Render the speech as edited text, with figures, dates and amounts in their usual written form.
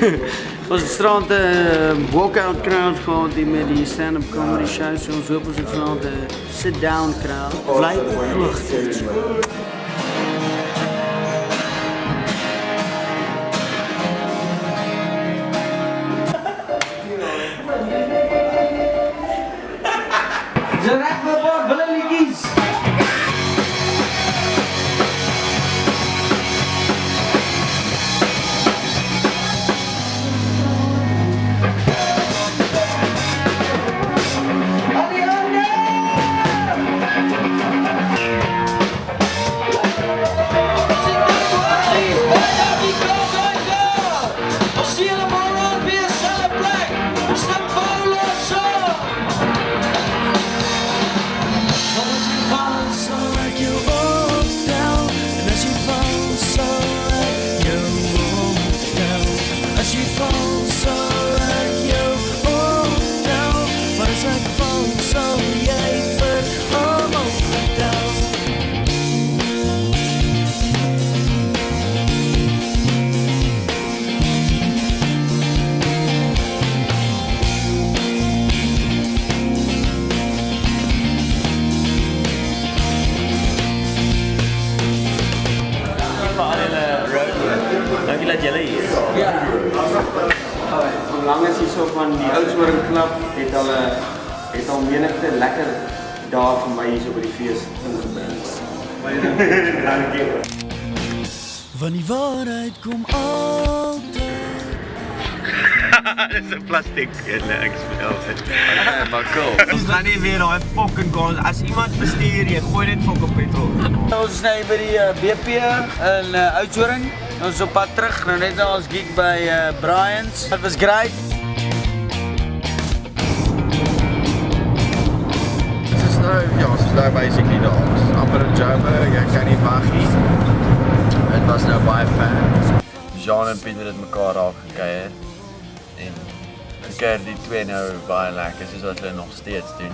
Ons het strand walkout crowd gehad die met die stand-up comedy shows. So ons hoop ons het vanavond sit-down crowd. Bly opgelucht. Ze recht voor bord, willen liedjes. Dankie dat julle hier is. Ja. Hoe lang is hier so van die Oudtshoorn Klub het al menigte lekker dae vir my hier so by die fees ingebring. Dankie. Van die waarheid kom altyd. Dis 'n plastiek en ek speel dit. Maar cool. Ons gaan nie weer daai fucking gas. As iemand bestuur, jy gooi net fucking petrol. Ons is nou by die BP in Oudtshoorn. Ons is op pad terug, nou net na ons gig by Brian's. It was great. Ons is nou basically daar. Ons is amper in Joburg, ek kan nie wag nie. Dit was nou baie fun. Jean en Pieter het mekaar raak gekuier. En die keer die twee nou baie lekker soos wat hulle nog steeds doen.